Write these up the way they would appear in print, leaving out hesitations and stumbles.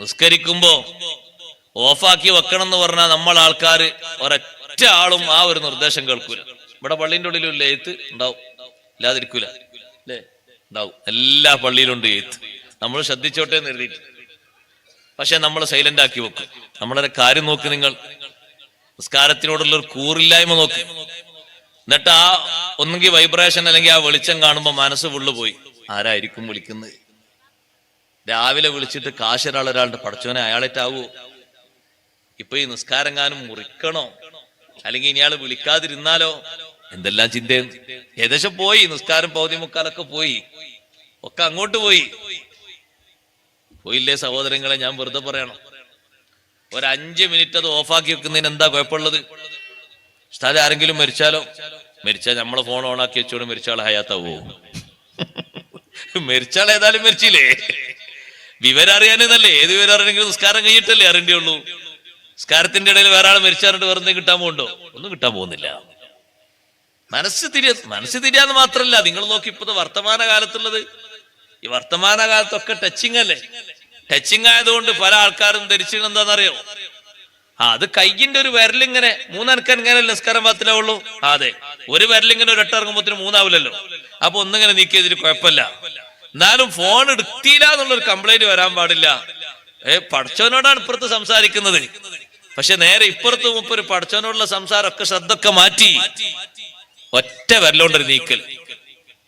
നിസ്കരിക്കുമ്പോ ഓഫാക്കി വെക്കണം എന്ന് പറഞ്ഞാൽ നമ്മൾ ആൾക്കാര് ഒരൊറ്റ ആളും ആ ഒരു നിർദ്ദേശം കേൾക്കൂല. ഇവിടെ പള്ളിന്റെ ഉള്ളിലും എഴുത്ത് ഉണ്ടാവും, ഇല്ലാതിരിക്കൂല അല്ലേ? ഉണ്ടാവും, എല്ലാ പള്ളിയിലുണ്ട് എഴുത്ത്. നമ്മൾ ശ്രദ്ധിച്ചോട്ടെ എന്ന് എഴുതിയിട്ട്, പക്ഷെ നമ്മൾ സൈലന്റ് ആക്കി വെക്കും. നമ്മളൊരു കാര്യം നോക്ക്, നിങ്ങൾ നിസ്കാരത്തിനോടുള്ള ഒരു കൂറില്ലായ്മ നോക്ക്. എന്നിട്ട് ആ ഒന്നുകിൽ വൈബ്രേഷൻ അല്ലെങ്കിൽ ആ വെളിച്ചം കാണുമ്പോ മനസ്സ് പോയി ആരായിരിക്കും വിളിക്കുന്നത്? രാവിലെ വിളിച്ചിട്ട് കാശൊരാളുടെ പടച്ചോനെ അയാളേറ്റാവോ? ഇപ്പൊ ഈ നിസ്കാരങ്ങാനും മുറിക്കണോ, അല്ലെങ്കിൽ ഇനിയാള് വിളിക്കാതിരുന്നാലോ? എന്തെല്ലാം ചിന്തയും. ഏകദേശം പോയി, നിസ്കാരം പൗതി മുക്കാലൊക്കെ പോയി, ഒക്കെ അങ്ങോട്ട് പോയില്ലേ സഹോദരങ്ങളെ? ഞാൻ വെറുതെ പറയണം, ഒരു 5 മിനിറ്റ് അത് ഓഫാക്കി വെക്കുന്നതിന് എന്താ കുഴപ്പമുള്ളത്? ഉസ്താദ് ആരെങ്കിലും മരിച്ചാലോ? മരിച്ചാൽ നമ്മളെ ഫോൺ ഓണാക്കി വെച്ചോട് മരിച്ചാൾ ഹയാത്താവോ? മരിച്ചാൾ ഏതായാലും മരിച്ചില്ലേ? വിവരം അറിയാനല്ലേ? ഏത് വിവരം അറിയണമെങ്കിലും നിസ്കാരം കഴിഞ്ഞിട്ടല്ലേ അറിയേണ്ടിയുള്ളൂ. നിസ്കാരത്തിന്റെ ഇടയിൽ വേറെ ആൾ മരിച്ചാറിട്ട് വേറെ എന്തെങ്കിലും കിട്ടാൻ പോകുന്നുണ്ടോ? ഒന്നും കിട്ടാൻ പോകുന്നില്ല. മനസ്സ് തിരിയാന്ന് മാത്രല്ല, നിങ്ങൾ നോക്കി ഇപ്പത്തെ വർത്തമാന കാലത്തുള്ളത്, ഈ വർത്തമാന കാലത്തൊക്കെ ടച്ചിങ് അല്ലേ? ടച്ചിങ് ആയതുകൊണ്ട് പല ആൾക്കാരും ധരിച്ചിട്ട് എന്താണെന്നറിയോ? അത് കയ്യിന്റെ ഒരു വിരലിങ്ങനെ 3 അനക്കാൻ ഇങ്ങനെ നിസ്കാരം പാത്തിലാവുള്ളൂ. അതെ, ഒരു വിരലിങ്ങനെ ഒരു 8 ഇറങ്ങുമ്പോത്തിന് 3 ആവില്ലല്ലോ. അപ്പൊ ഒന്നിങ്ങനെ നീക്കിയതിന് കുഴപ്പമില്ല. എന്നാലും ഫോൺ എടുത്തില്ല എന്നുള്ളൊരു കംപ്ലൈന്റ് വരാൻ പാടില്ല. പടച്ചവനോടാണ് ഇപ്പുറത്ത് സംസാരിക്കുന്നത്, പക്ഷെ നേരെ ഇപ്പുറത്ത് മുപ്പൊരു പടച്ചവനോടുള്ള സംസാരമൊക്കെ ശ്രദ്ധൊക്കെ മാറ്റി ഒറ്റ വിരലോണ്ടൊരു നീക്കൽ.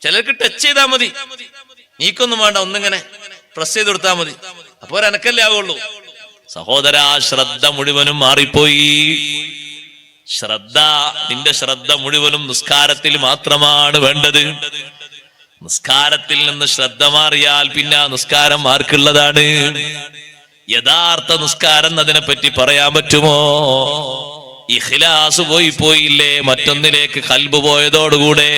ചിലർക്ക് ടച്ച് ചെയ്താൽ മതി, നീക്കൊന്നും വേണ്ട, ഒന്നിങ്ങനെ പ്രസ് ചെയ്ത് കൊടുത്താൽ മതി, അപ്പൊ ഒരു അനക്കല്ലേ ആവുള്ളൂ. സഹോദരാ, ശ്രദ്ധ മുഴുവനും മാറിപ്പോയി. നിന്റെ ശ്രദ്ധ മുഴുവനും നിസ്കാരത്തിൽ മാത്രമാണ് വേണ്ടത്. നിസ്കാരത്തിൽ നിന്ന് ശ്രദ്ധ മാറിയാൽ പിന്നെ നിസ്കാരം ആർക്കുള്ളതാണ്? യഥാർത്ഥ നിസ്കാരം അതിനെ പറ്റി പറയാൻ പറ്റുമോ? ഇഖ്ലാസ് പോയില്ലേ? മറ്റൊന്നിലേക്ക് ഖൽബ് പോയതോടുകൂടെ